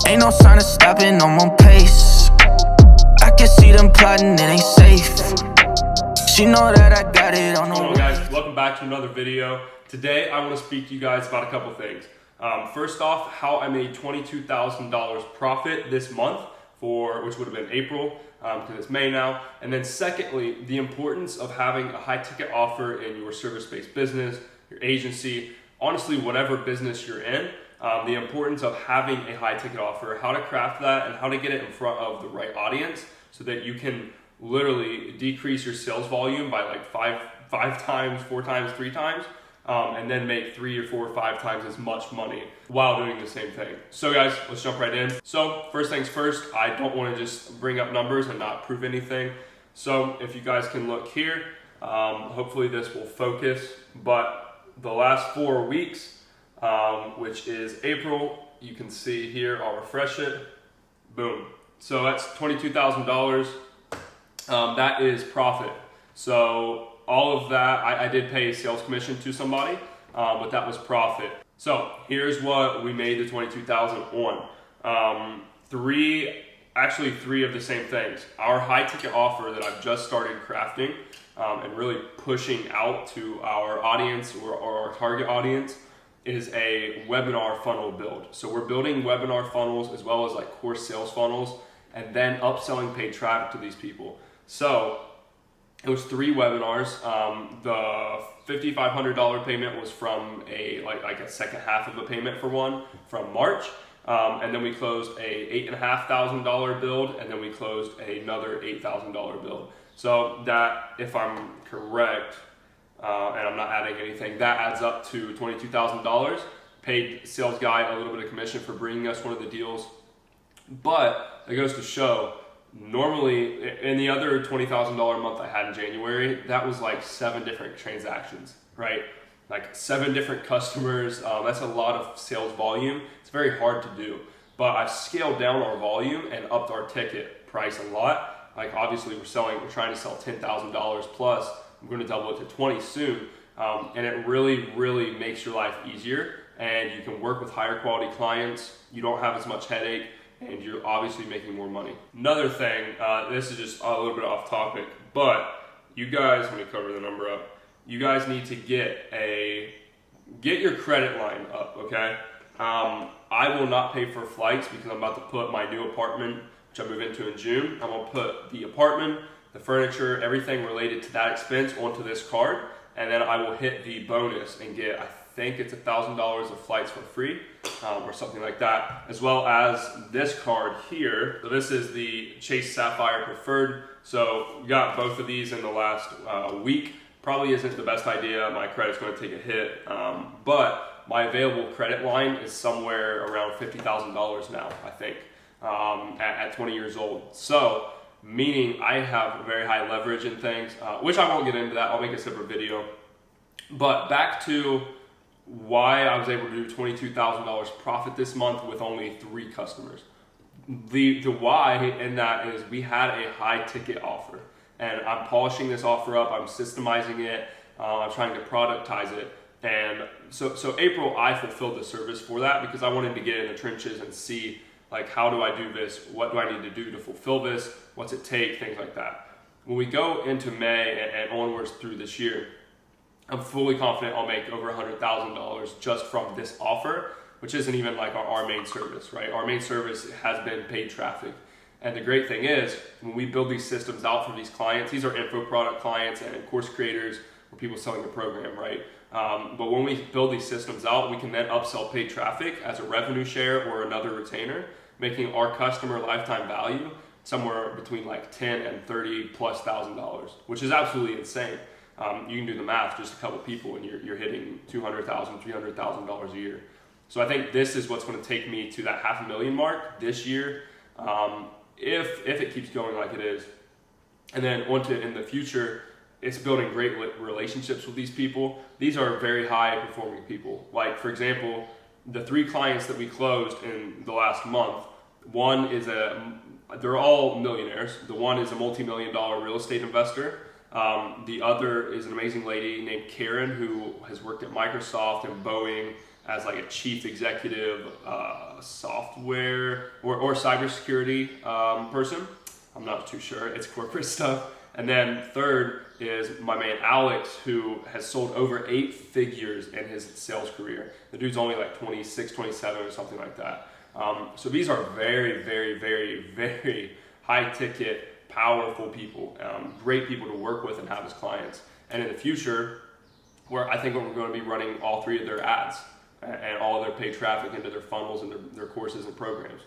Ain't no sign of stopping, I'm on pace. I can see them plotting, it ain't safe. She know that I got it on the Hello guys, welcome back to another video. Today I want to speak to you guys about a couple things. First off, how I made $22,000 profit this month, which would have been April, because it's May now. And then secondly, the importance of having a high ticket offer in your service-based business, your agency, honestly whatever business you're in. The importance of having a high ticket offer, how to craft that, and how to get it in front of the right audience so that you can literally decrease your sales volume by like five times, 4 times, 3 times, and then make 3 or 4 or 5 times as much money while doing the same thing. So guys, let's jump right in. So first things first, I don't want to just bring up numbers and not prove anything. So if you guys can look here, hopefully this will focus, but the last 4 weeks, which is April, you can see here, I'll refresh it, boom. So that's $22,000, that is profit. So all of that, I did pay a sales commission to somebody, but that was profit. So here's what we made the $22,000 on. Actually three of the same things. Our high ticket offer that I've just started crafting and really pushing out to our audience or our target audience is a webinar funnel build. So we're building webinar funnels as well as like course sales funnels and then upselling paid traffic to these people. So it was 3 webinars. The $5,500 payment was from like a second half of a payment for one from March. And then we closed a $8,500 build, and then we closed another $8,000 build. So that, if I'm correct, and I'm not adding anything, that adds up to $22,000. Paid sales guy a little bit of commission for bringing us one of the deals. But it goes to show, normally in the other $20,000 month I had in January, that was like 7 different transactions, right? Like 7 different customers. That's a lot of sales volume. It's very hard to do. But I've scaled down our volume and upped our ticket price a lot. Like obviously we're trying to sell $10,000 plus. I'm going to double it to 20 soon. And it really, really makes your life easier. And you can work with higher quality clients. You don't have as much headache. And you're obviously making more money. Another thing, this is just a little bit off topic, but you guys, let me cover the number up. You guys need to get your credit line up, okay? I will not pay for flights because I'm about to put my new apartment, which I move into in June. I'm gonna put the apartment, the furniture, everything related to that expense onto this card, and then I will hit the bonus and get, I think it's $1,000 of flights for free, or something like that, as well as this card here. So this is the Chase Sapphire Preferred. So we got both of these in the last week. Probably isn't the best idea. My credit's going to take a hit, but my available credit line is somewhere around $50,000 now, I think, at 20 years old. So meaning I have very high leverage in things, which I won't get into that. I'll make a separate video. But back to why I was able to do $22,000 profit this month with only 3 customers. The why in that is we had a high ticket offer, and I'm polishing this offer up. I'm systemizing it. I'm trying to productize it. And so April, I fulfilled the service for that because I wanted to get in the trenches and see, like, how do I do this? What do I need to do to fulfill this? What's it take? Things like that. When we go into May and onwards through this year, I'm fully confident I'll make over $100,000 just from this offer, which isn't even like our main service, right? Our main service has been paid traffic. And the great thing is, when we build these systems out for these clients, these are info product clients and course creators or people selling the program, right? But when we build these systems out, we can then upsell paid traffic as a revenue share or another retainer, making our customer lifetime value somewhere between like $10,000 and $30,000+, which is absolutely insane. You can do the math, just a couple people, and you're hitting $200,000, $300,000 a year. So I think this is what's going to take me to that $500,000 mark this year, if it keeps going like it is. And then onto in the future, it's building great relationships with these people. These are very high performing people. Like for example, the 3 clients that we closed in the last month, one is they're all millionaires. The one is a multi-million-dollar real estate investor. The other is an amazing lady named Karen who has worked at Microsoft and Boeing as like a chief executive, software or cybersecurity person. I'm not too sure. It's corporate stuff. And then third is my man Alex, who has sold over 8 figures in his sales career. The dude's only like 26, 27 or something like that. So these are very, very, very, very high ticket, powerful people, great people to work with and have as clients. And in the future, I think we're going to be running all 3 of their ads and all their paid traffic into their funnels and their courses and programs,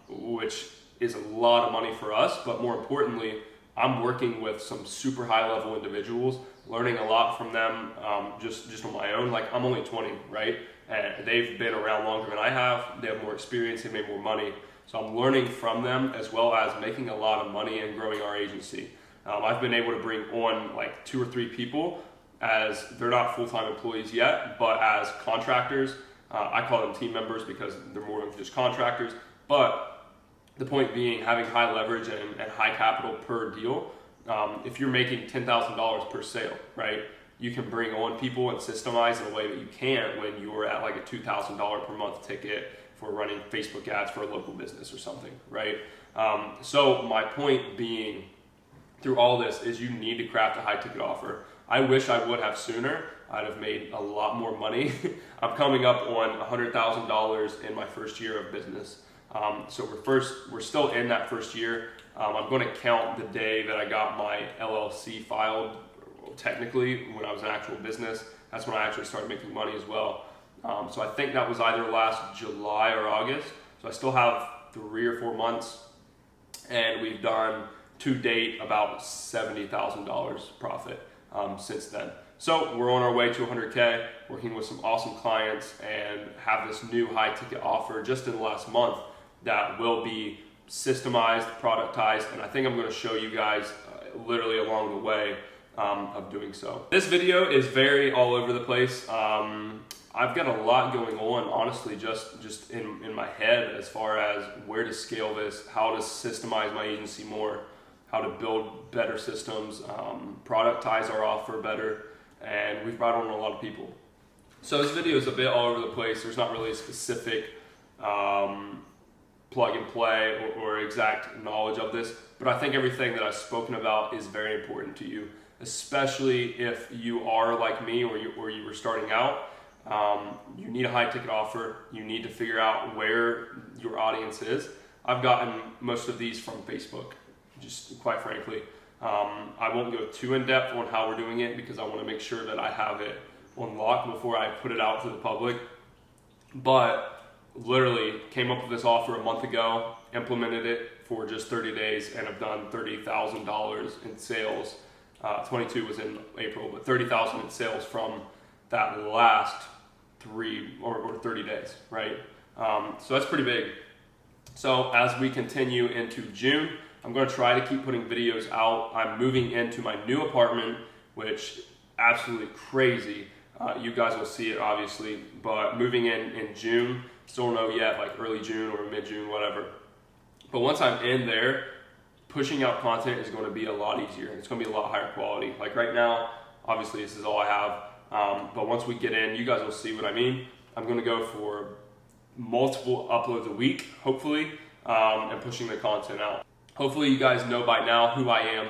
which is a lot of money for us. But more importantly, I'm working with some super high level individuals, learning a lot from them, just on my own. Like, I'm only 20, right? And they've been around longer than I have. They have more experience, they made more money. So I'm learning from them, as well as making a lot of money and growing our agency. I've been able to bring on like 2 or 3 people, as they're not full-time employees yet, but as contractors. I call them team members because they're more than just contractors. But the point being, having high leverage and high capital per deal, if you're making $10,000 per sale, right, you can bring on people and systemize in a way that you can't when you're at like a $2,000 per month ticket for running Facebook ads for a local business or something, right? So my point being through all this is you need to craft a high ticket offer. I wish I would have sooner. I'd have made a lot more money. I'm coming up on $100,000 in my first year of business. So we're still in that first year. I'm going to count the day that I got my LLC filed. Technically, when I was an actual business, that's when I actually started making money as well. So I think that was either last July or August. So I still have 3 or 4 months, and we've done to date about $70,000 profit since then. So we're on our way to 100K, working with some awesome clients, and have this new high ticket offer just in the last month that will be systemized, productized, and I think I'm going to show you guys literally along the way of doing so. This video is very all over the place. I've got a lot going on, honestly, just in my head, as far as where to scale this, how to systemize my agency more, how to build better systems, productize our offer better, and we've brought on a lot of people. So this video is a bit all over the place. There's not really a specific plug and play or exact knowledge of this, but I think everything that I've spoken about is very important to you, especially if you are like me or you were starting out. You need a high ticket offer. You need to figure out where your audience is. I've gotten most of these from Facebook, just quite frankly. I won't go too in depth on how we're doing it because I want to make sure that I have it on lock before I put it out to the public. But literally came up with this offer a month ago, implemented it for just 30 days, and have done $30,000 in sales. 22 was in April, but 30,000 in sales from that last 3 or 30 days, right? So that's pretty big. So as we continue into June, I'm going to try to keep putting videos out. I'm moving into my new apartment, which absolutely crazy. You guys will see it obviously, but moving in June, still don't know yet, like early June or mid-June, whatever. But once I'm in there, pushing out content is going to be a lot easier. It's going to be a lot higher quality. Like right now, obviously this is all I have. But once we get in, you guys will see what I mean. I'm going to go for multiple uploads a week, hopefully, and pushing the content out. Hopefully you guys know by now who I am,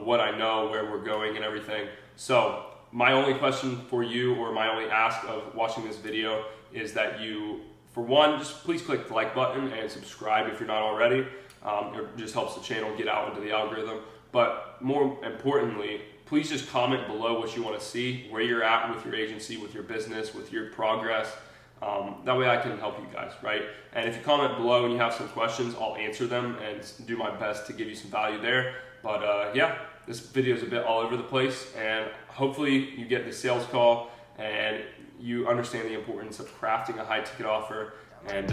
what I know, where we're going and everything. So my only question for you, or my only ask of watching this video, is that you, for one, just please click the like button and subscribe if you're not already. It just helps the channel get out into the algorithm. But more importantly, please just comment below what you want to see, where you're at with your agency, with your business, with your progress. That way I can help you guys, right? And if you comment below and you have some questions, I'll answer them and do my best to give you some value there. But yeah, this video is a bit all over the place, and hopefully you get the sales call and you understand the importance of crafting a high ticket offer. And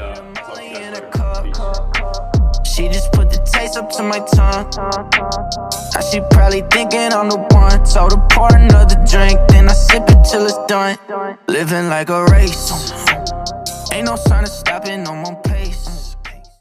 she just put the taste up to my tongue. Now she probably thinking I'm the one. Told her pour another drink, then I sip it till it's done. Living like a race, ain't no sign of stop.